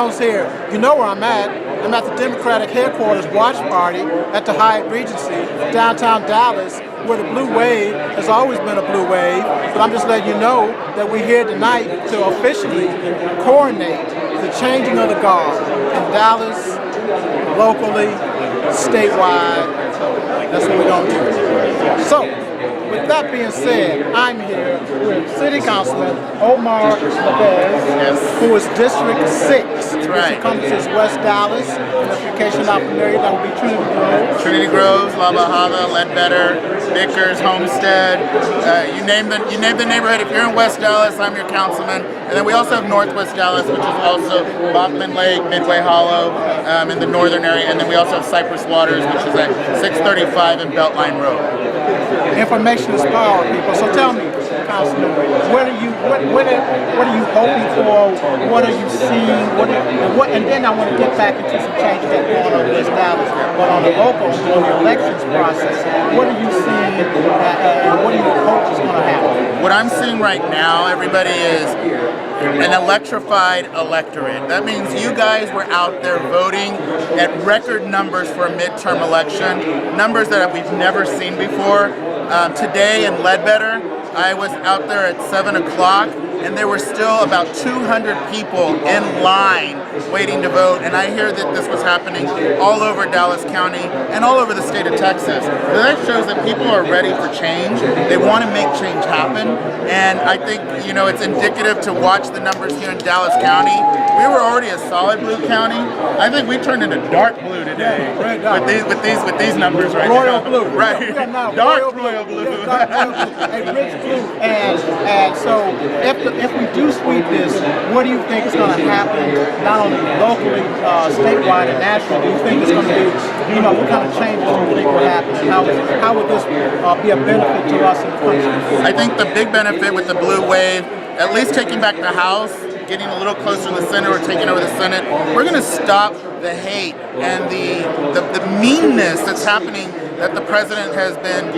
Jones here. You know where I'm at. I'm at the Democratic headquarters watch party at the Hyatt Regency, downtown Dallas, where the blue wave has always been a blue wave. But I'm just letting you know that we're here tonight to officially coronate the changing of the guard in Dallas, locally, statewide. That's what we're going to do. So, with that being said, I'm here with City Councilman Omar Lopez, who is District 6, which encompasses West Dallas, and if in case you're not familiar, that would be Trinity Grove. Trinity Groves, La Bajada, Ledbetter, Vickers, Homestead, you name the neighborhood. If you're in West Dallas, I'm your councilman. And then we also have Northwest Dallas, which is also Bachman Lake, Midway Hollow, in the northern area. And then we also have Cypress Waters, which is at 635 and Beltline Road. Information is power, people. So tell me, Councilman, what are you hoping for? What are you seeing? And then I want to get back into some changes that's going on in West Dallas, but on the local, on the elections process. What are you seeing, and what do you hope is going to happen? What I'm seeing right now, everybody, is an electrified electorate. That means you guys were out there voting at record numbers for a midterm election, numbers that we've never seen before. Today in Ledbetter, I was out there at 7 o'clock, and there were still about 200 people in line waiting to vote, and I hear that this was happening all over Dallas County and all over the state of Texas. So that shows that people are ready for change. They want to make change happen, and I think, you know, it's indicative to watch the numbers here in Dallas County. We were already a solid blue county. I think we turned into dark blue today with these numbers right royal now. Blue. Right. Dark royal blue. A rich blue. And so if we do sweep this, what do you think is going to happen, not only locally, statewide, and nationally? Do you think it's going to be, you know, what kind of changes do you think will happen? And how would this be a benefit to us in the country? I think the big benefit with the blue wave, at least taking back the House, getting a little closer to the Senate or taking over the Senate, we're going to stop the hate and the meanness that's happening that the president has been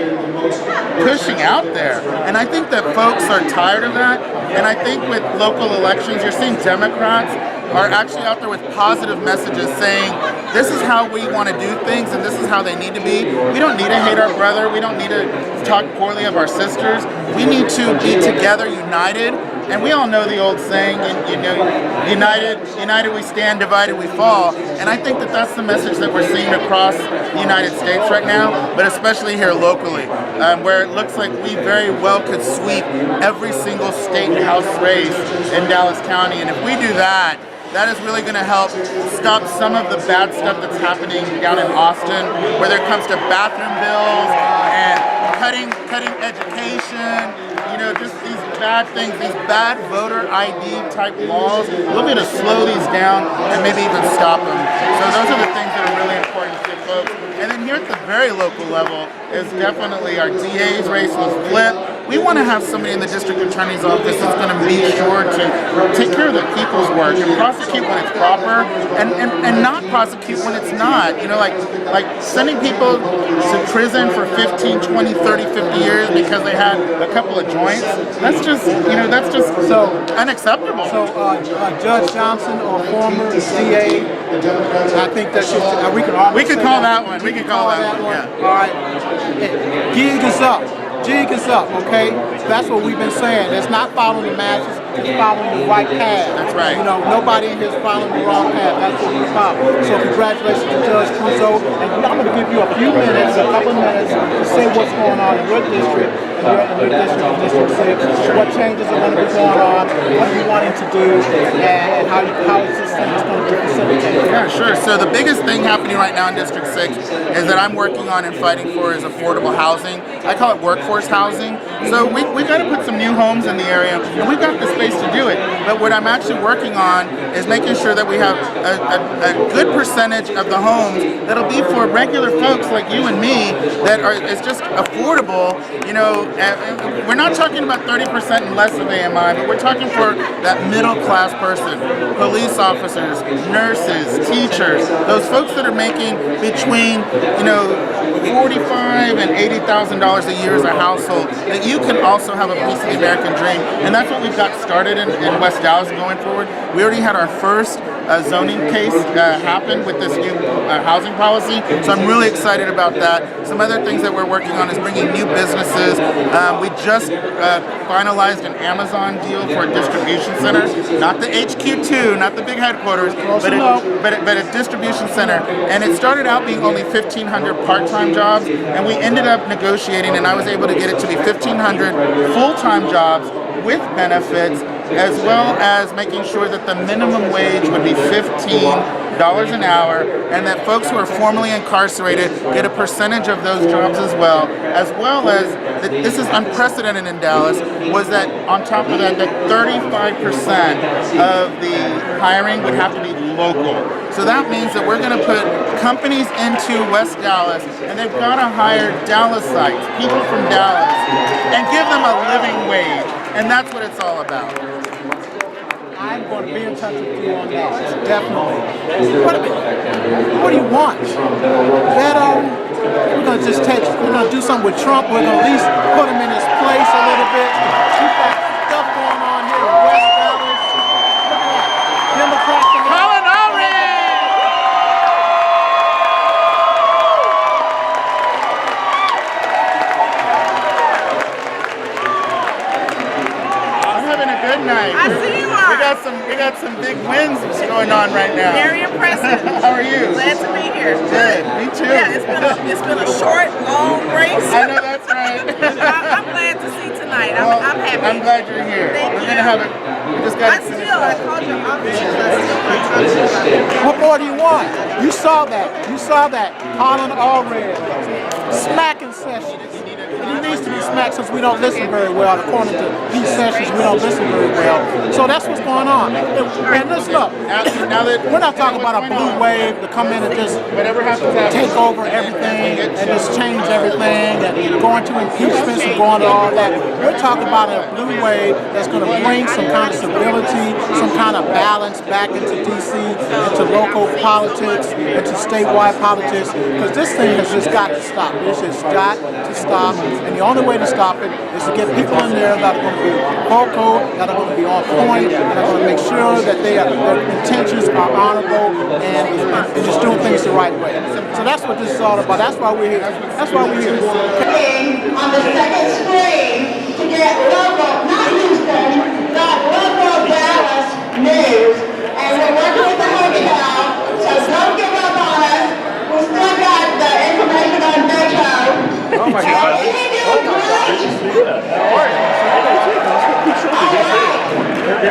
pushing out there. And I think that folks are tired of that. And I think with local elections, you're seeing Democrats are actually out there with positive messages saying, this is how we want to do things and this is how they need to be. We don't need to hate our brother. We don't need to talk poorly of our sisters. We need to be together, united. And we all know the old saying, you know, united we stand, divided we fall. And I think that that's the message that we're seeing across the United States right now, but especially here locally, where it looks like we very well could sweep every single state and House race in Dallas County. And if we do that, that is really going to help stop some of the bad stuff that's happening down in Austin, whether it comes to bathroom bills and cutting education, you know, just these bad things, these bad voter ID type laws. We'll be able to slow these down and maybe even stop them. So those are the things that are really important to folks. And then here at the very local level is definitely our DA's race was flipped. We want to have somebody in the district attorney's office that's going to be sure to take care of the people's work and prosecute when it's proper and not prosecute when it's not. You know, like sending people to prison for 15, 20, 30, 50 years because they had a couple of joints. That's just, you know, that's just so unacceptable. So Judge Johnson or former DA, I think that should, we could call that one. We could call that one. Yeah. All right. Gig is up. Jig is up, okay? That's what we've been saying. It's not following the masses, it's following the right path. That's right. You know, nobody in here is following the wrong path. That's what we're about. So congratulations to Judge Crusoe. And I'm going to give you a few minutes, a couple of minutes, to say what's going on in your district, District 6, what changes are going to be going on, what are you wanting to do, and how is this thing going to be facilitated? Yeah, sure. So the biggest thing happening right now in District 6 is that I'm working on and fighting for is affordable housing. I call it workforce housing. So we've got to put some new homes in the area, and we've got the space to do it. But what I'm actually working on is making sure that we have a good percentage of the homes that'll be for regular folks like you and me that it's just affordable. You know, we're not talking about 30% and less of AMI, but we're talking for that middle class person, police officers, nurses, teachers, those folks that are making between, you know, $45,000 and $80,000 a year as a household, that you can also have a piece of the American dream. And that's what we've got started in West Dallas going forward. We already had our first zoning case happen with this new housing policy. So I'm really excited about that. Some other things that we're working on is bringing new businesses. We just finalized an Amazon deal for a distribution center, not the HQ2, not the big headquarters, but a distribution center. And it started out being only 1,500 part-time jobs, and we ended up negotiating, and I was able to get it to be 1,500 full-time jobs with benefits, as well as making sure that the minimum wage would be $15 an hour, and that folks who are formerly incarcerated get a percentage of those jobs as well as that this is unprecedented in Dallas, was that on top of that, that 35% of the hiring would have to be local. So that means that we're going to put companies into West Dallas, and they've got to hire Dallasites, people from Dallas, and give them a living wage. And that's what it's all about. I'm going to be in touch with you on that, definitely. What do you want? Veto? We're going to we're going to do something with Trump. We're going to at least put him in his place a little bit. We've got stuff going on here in West Dallas. Democrats. Colin Allred! I'm having a good night. I see you are. We got some big wins going on right now. Very impressive. How are you? Glad to be here. Good. Me too. Yeah, it's been a short, long race. I know that's right. I'm glad to see tonight. I'm happy. I'm glad you're here. Thank We're you. gonna have it. We just got to finish I up. called your office. I still not What more do you want? You saw that. You saw that. Colin Allred. Smacking sessions. He needs to be smacked since we don't listen very well. According to these sessions, we don't listen very well. So that's what's going on. And listen up. Now that We're not talking about a blue wave to come in and just whatever happens, take over everything and just change everything and go into impeachments and go into all that. We're talking about a blue wave that's going to bring some kind of stability, some kind of balance back into D.C., into local politics, into statewide politics, because this thing has just got to stop. This has got to stop, and the only way to stop it is to get people in there that are going to be vocal, that are going to be on point, that are going to make sure that their intentions are honorable and just doing things the right way. So that's what this is all about. That's why we're here. That's why we're here. On the second screen to get local, not Houston, but local Dallas news. And we're working with the hotel, so don't give up on us. We still got the information on Metro. Oh my God. And we do great. All right.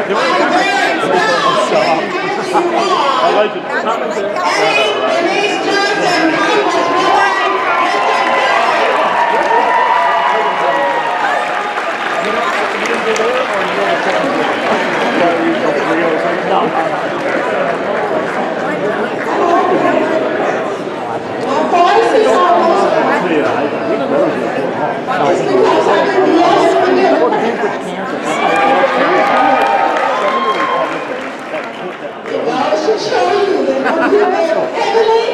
I'm very proud as you are. I like it. Denise Johnson, Congresswoman, my voice is almost it's because I've been yelling for it goes to show you that when we live heavily,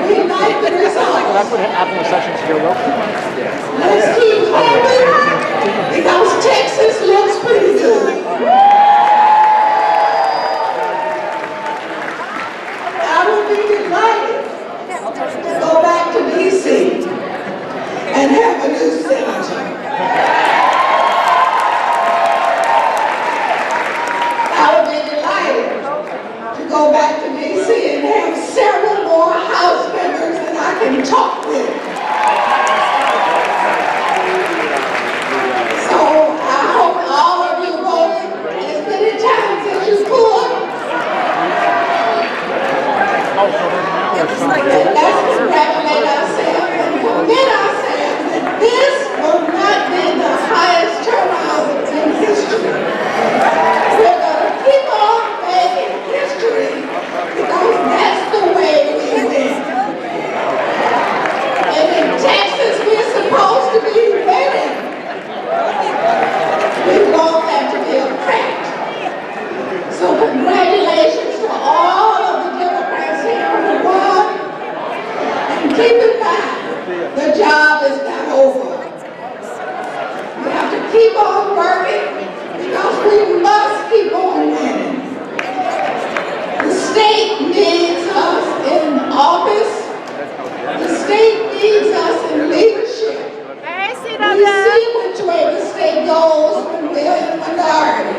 we like the results. That's what happened with Sessions here. Let's keep hoping because Texas looks pretty good. I would be delighted to go back to D.C. and have a new senator. I would be delighted to go back to D.C. and have several more House members that I can talk with. So I hope all of you voted as many times as you could. Let's congratulate ourselves and forget ourselves that this will not be the highest turnout in history. We're going to keep on making history because that's the way we win. And in Texas, we're supposed to be winning. We won't have to be afraid. So congratulations to all of the Democrats here in the world. And keep in mind, the job is not over. We have to keep on working because we must keep on winning. The state needs us in office. The state needs us in leadership. Hey, see We that? see which way the state goes when we're in the minority.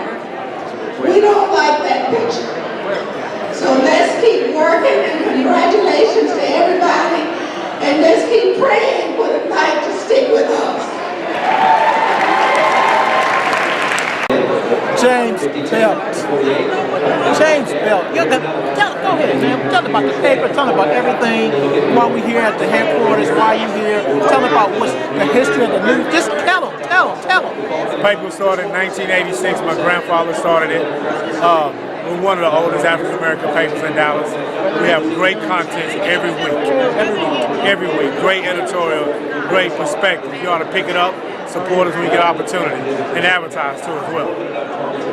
We don't like that picture. So let's keep working, and congratulations to everybody. And let's keep praying for the night to stick with us. James Belt. James Belt. Go ahead, man. Tell them about the paper. Tell them about everything. While we're here at the headquarters, why you here. Tell them about what's the history of the news. Just tell them. The paper was started in 1986. My grandfather started it. We're one of the oldest African American papers in Dallas. We have great content every week. Every week. Great editorial, great perspective. You ought to pick it up, support us when you get opportunity, and advertise too as well.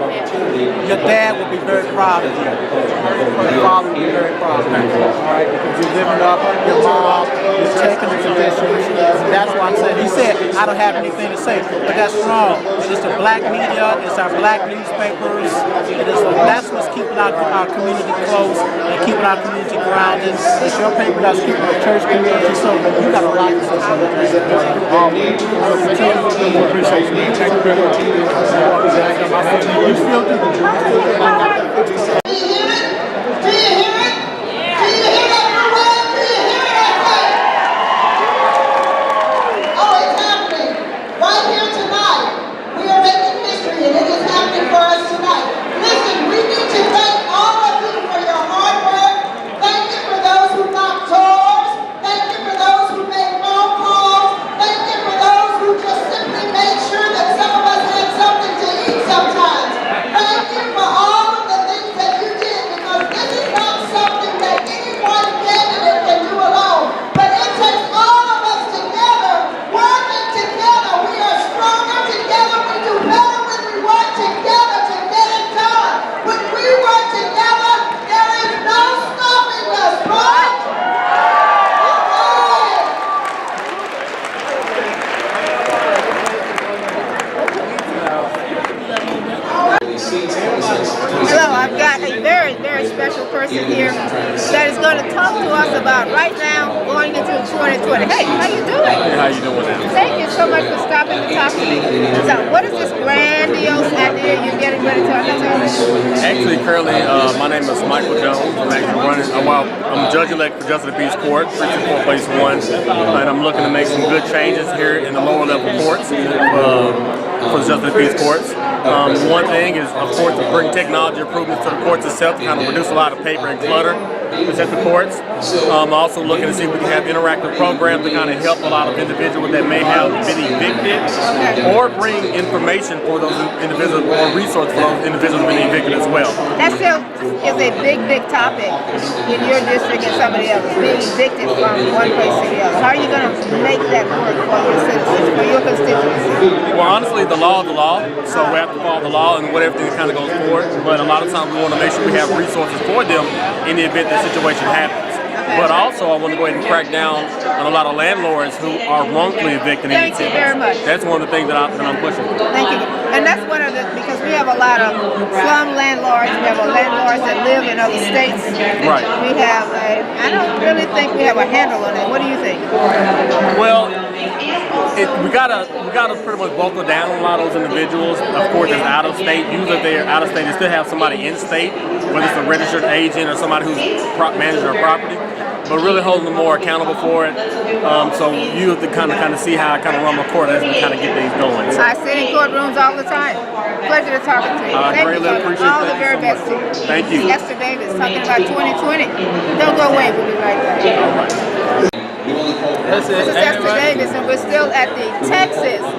Your dad will be very proud of you. Your father will be very proud of you. All right, because you're living up your mom, you're taking the traditions. That's why I said, he said, I don't have anything to say, but that's wrong. It's the black media, it's our black newspapers, that's what's keeping our community close and keeping our community grounded. It's your paper that's keeping the church community, so you got a lot to say. We appreciate you. Thank you very much. You still do. Do you hear it? Do you hear it? Do you hear everyone? Do you hear it? I say? Oh, it's happening. Right here tonight. We are making history, and it is happening for us tonight. Listen, we need to thank all of you for your hard work. Thank you for those who knocked doors. Thank you for those who made phone calls. Thank you for those who just simply made sure that some of us had something to eat sometimes. Thank you for all of the things that you did, because this is not something that any one candidate can do alone. But it takes all of us together, working together. We are stronger together. We do better when we work together to get it done. When we work together, there is no stopping us, right? Hello, I've got a very, very special person here that is going to talk to us about right now going into 2020. Hey, how you doing? Hey, how you doing now? Thank you so much for stopping to talk to me. So, what is this grandiose idea you're getting ready to undertake? Actually, currently, my name is Michael Jones. I'm actually running, I'm judge-elect for Justice of the Peace Court, Precinct 4, Place 1, and I'm looking to make some good changes here in the lower level courts for the Justice of the Peace Courts. One thing is, of course, to bring technology improvements to the courts itself to kind of reduce a lot of paper and clutter that's at the courts. Also looking to see if we can have interactive programs to kind of help a lot of individuals that may have been evicted, or bring information for those individuals or resources for those individuals being evicted as well. That still is a big, big topic in your district and somebody else, being evicted from one place to the other. How are you going to make that work for your citizens, for your constituency? Well, honestly, the law is the law, so we have to follow the law and whatever thing kind of goes forward. But a lot of times we want to make sure we have resources for them in the event that situation happens. But also, I want to go ahead and crack down on a lot of landlords who are wrongfully evicted. Thank you very much. That's one of the things that I'm pushing. Thank you. And that's one of the, because we have a lot of slum landlords, we have landlords that live in other states. Right. We have I don't really think we have a handle on it. What do you think? Well, we gotta pretty much buckle down on a lot of those individuals. Of course, it's out of state. Usually, if they're out of state, they still have somebody in state, whether it's a registered agent or somebody who's managing their property. But really holding them more accountable for it. So you have to kind of see how I kind of run my court as we kind of get things going. So. I sit in courtrooms all the time. Pleasure to talk to you. I greatly appreciate all the very so best to you. Thank you. Esther Davis talking about 2020. Don't go away. We'll be right back. This is Esther Davis, and we're still at the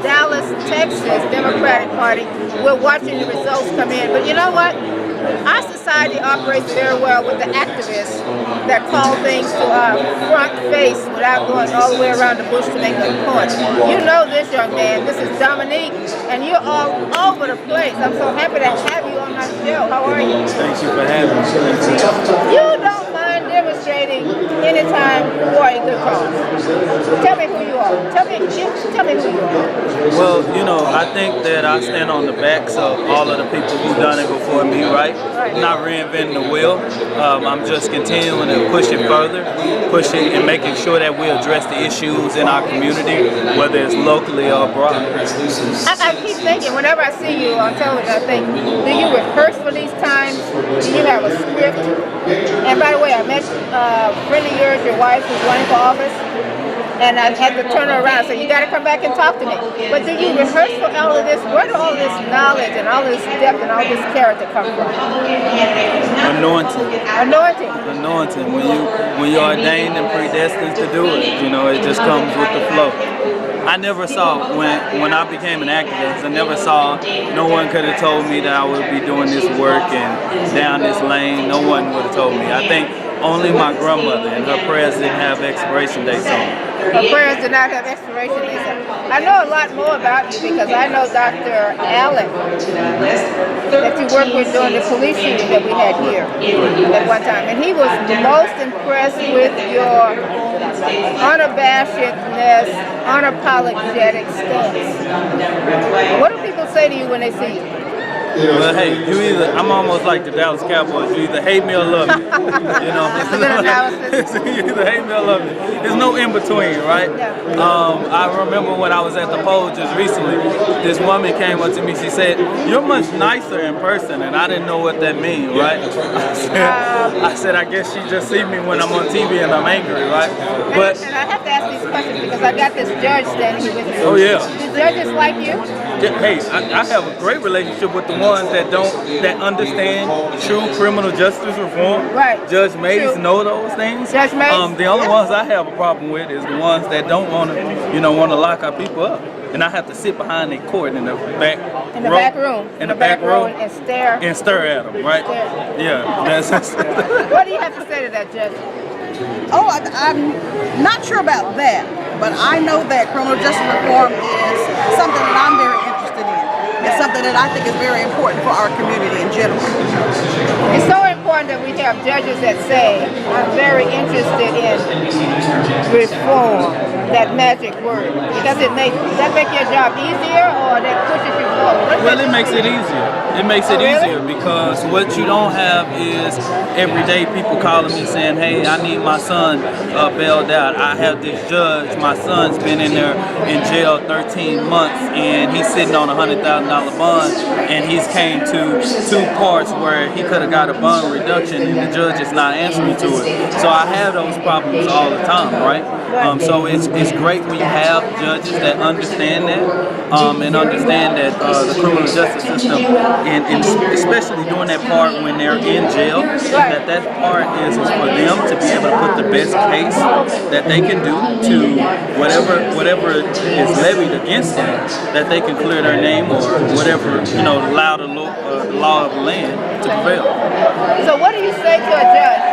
Dallas, Texas Democratic Party. We're watching the results come in. But you know what? Our society operates very well with the activists that call things to our front face without going all the way around the bush to make a point. You know this, young man. This is Dominique, and you're all over the place. I'm so happy to have you on my show. How are you? Thank you for having me. You don't mind demonstrating anytime for a good cause. Tell me who you are. Tell me who you are. Well, you know, I think that I stand on the backs of all of the people who've done it before me, right? Not reinventing the wheel. I'm just continuing to push it further, push it and making sure that we address the issues in our community, whether it's locally or abroad. I keep thinking, whenever I see you on television, I think, do you rehearse for these times? Do you have a script? And by the way, I met a friend of yours, your wife, who's running for office. And I had to turn her around, so you got to come back and talk to me. But do you rehearse for all of this? Where do all this knowledge and all this depth and all this character come from? Anointing. Anointing. Anointing. When you're ordained and predestined to do it, you know, it just comes with the flow. I never saw, when I became an activist, I never saw, no one could have told me that I would be doing this work and down this lane. No one would have told me. I think only my grandmother, and her prayers didn't have expiration dates on them. Her prayers did not have expiration dates. I know a lot more about you because I know Dr. Allen that you worked with during the police shooting that we had here at one time. And he was most impressed with your unabashedness, unapologetic stance. What do people say to you when they see you? Well, hey, I'm almost like the Dallas Cowboys. You either hate me or love me. You know, That's a good analysis. you either hate me or love me. There's no in between, right? Yeah. I remember when I was at the poll just recently, this woman came up to me. She said, "You're much nicer in person," and I didn't know what that means, right? I said, I guess she just see me when I'm on TV and I'm angry, right? But and I have to ask these questions because I got this judge standing here with me. oh yeah. Do judges like you? Hey, I have a great relationship with the ones that understand true criminal justice reform. Right. Judge Mays True. know those things. Judge Mays? The only ones I have a problem with is the ones that don't want to lock our people up, and I have to sit behind their court in the back. In the back room. In the back room and stare. and stare at them, right? Stare. Yeah. That's What do you have to say to that, Judge? Oh, I'm not sure about that, but I know that criminal justice reform is something that I'm very interested in. It's something that I think is very important for our community in general. It's so important that we have judges that say, I'm very interested in reform, that magic word. Does that make your job easier or that pushes you forward? Well, it makes it easier. It makes it easier because what you don't have is everyday people calling me saying, hey, I need my son bailed out. I have this judge, my son's been in there in jail 13 months and he's sitting on a $100,000 bond and he's came to 2 parts where he could have got a bond reduction and the judge is not answering to it. So I have those problems all the time, right? So it's great when you have judges that understand that and understand that the criminal justice system, and especially during that part when they're in jail, that part is for them to be able to put the best case that they can do to whatever is levied against them, that they can clear their name or whatever, allow the law of the land to prevail. So what do you say to a judge?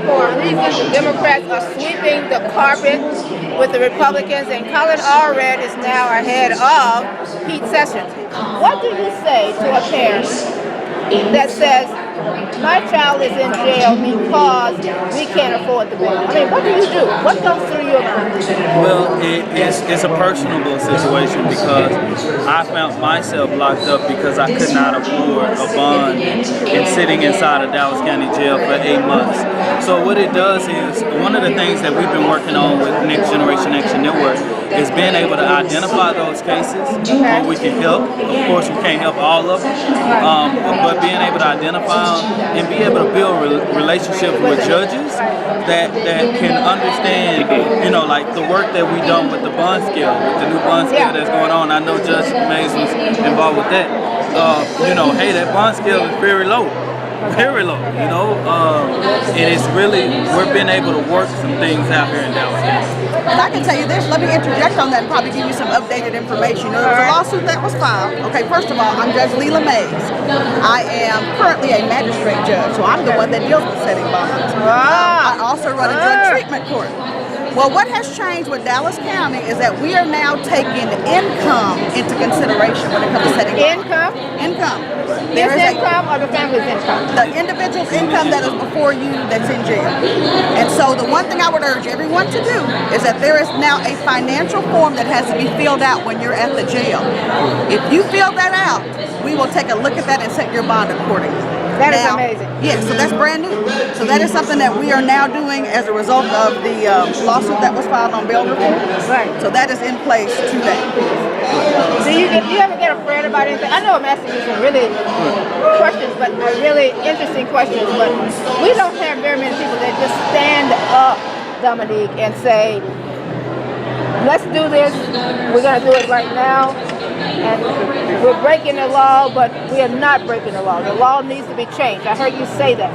For a reason, the Democrats are sweeping the carpet with the Republicans, and Colin Allred is now ahead of Pete Sessions. What do you say to a parent that says, my child is in jail because we can't afford the bail? I mean, what do you do? What goes through your mind? Well, it's a personable situation because I found myself locked up because I could not afford a bond and sitting inside a Dallas County jail for 8 months. So what it does is, one of the things that we've been working on with Next Generation Action Network is being able to identify those cases where we can help. Of course, we can't help all of them, but being able to identify them and be able to build relationships with judges that can understand, like the work that we done with the bond scale, with the new bond scale that's going on. I know Judge Mays was involved with that. Hey, that bond scale is very low. very low, you know, and it's really, we're being able to work some things out here in Dallas County. And I can tell you this, let me interject on that and probably give you some updated information. You know, there was a lawsuit that was filed. Okay, first of all, I'm Judge Leela Mays. I am currently a magistrate judge, so I'm the one that deals with setting bonds. I also run a drug treatment court. Well, what has changed with Dallas County is that we are now taking income into consideration when it comes to setting bonds. Income? Income. His income or the family's income? The individual's income that is before you that's in jail. And so the one thing I would urge everyone to do is that there is now a financial form that has to be filled out when you're at the jail. If you fill that out, we will take a look at that and set your bond accordingly. That is amazing. Yes, so that's brand new. So that is something that we are now doing as a result of the lawsuit that was filed on bail reform. Right. So that is in place today. Do you ever get afraid about anything? I know I'm asking you some really questions, but really interesting questions. But we don't have very many people that just stand up, Dominique, and say, let's do this. We're going to do it right now. And we're breaking the law, but we are not breaking the law. The law needs to be changed. I heard you say that.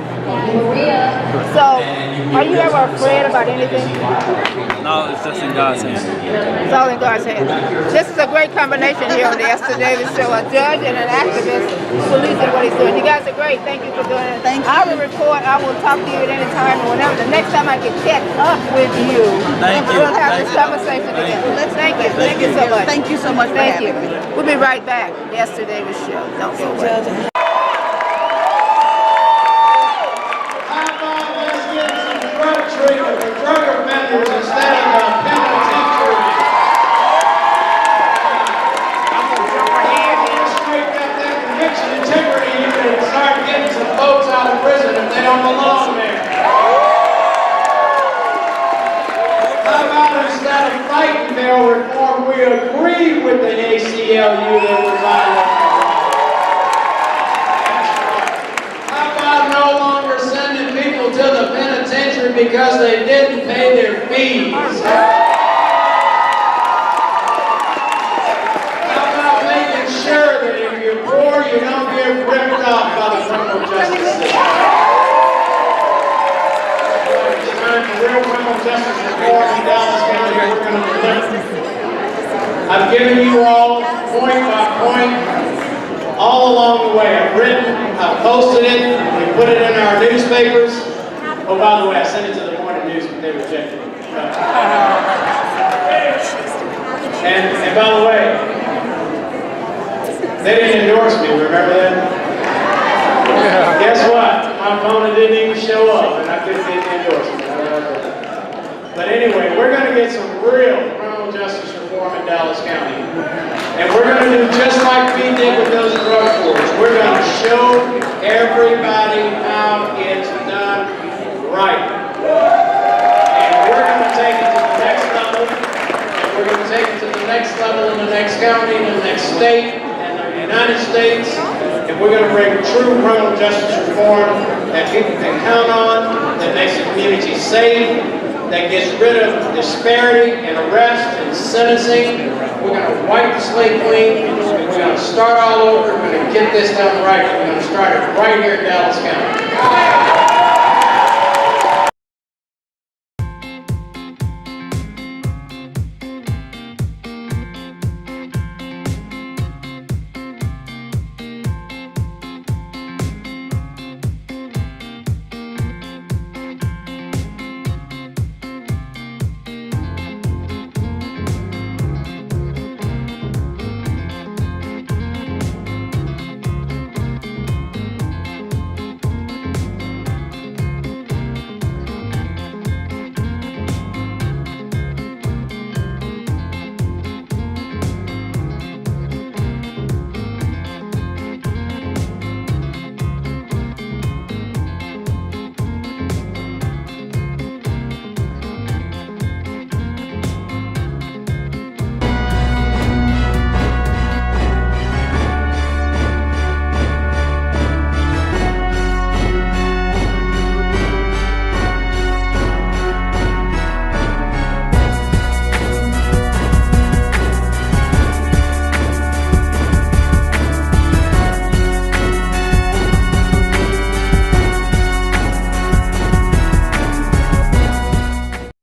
So, are you ever afraid about anything? No, it's just in God's hands. It's all in God's hands. This is a great combination here on the Ester Davis Show. A judge and an activist who believes in what he's doing. You guys are great. Thank you for doing it. Thank you. I will report. I will talk to you at any time. Whenever the next time I can catch up with you, Thank you. we'll have this conversation again. Thank you. Thank you so much. Thank you so much for Thank you. having me. We'll be right back. The Ester Davis Show. Don't go away. Treatment for drug offenders instead of the penitentiary. Straighten up that conviction integrity unit and start getting some folks out of prison if they don't belong there. How about instead of fighting bail reform, we agree with the ACLU that was violated? How about no longer sending people to the penitentiary because they didn't pay their fees? How about making sure that if you're poor, you don't get ripped off by the criminal justice system? It's time for real criminal justice reform in Dallas County. We're going to deliver. I've given you all point by point all along the way. I've written, I've posted it, we put it in our newspapers. Oh, by the way, I sent it to the Morning News, but they rejected it. And by the way, they didn't endorse me, remember that? Guess what? My opponent didn't even show up, and I couldn't get the endorsement. But anyway, we're going to get some real criminal justice reform in Dallas County. And we're going to do just like we did with those drug courts. We're going to show everybody how it's done right. And we're going to take it to the next level. And we're going to take it to the next level in the next county, in the next state, and the United States. And we're going to bring true criminal justice reform that people can count on, that makes the community safe, that gets rid of disparity in arrest and sentencing. We're going to wipe the slate clean. We're going to start all over. We're going to get this done right. We're going to start it right here in Dallas County.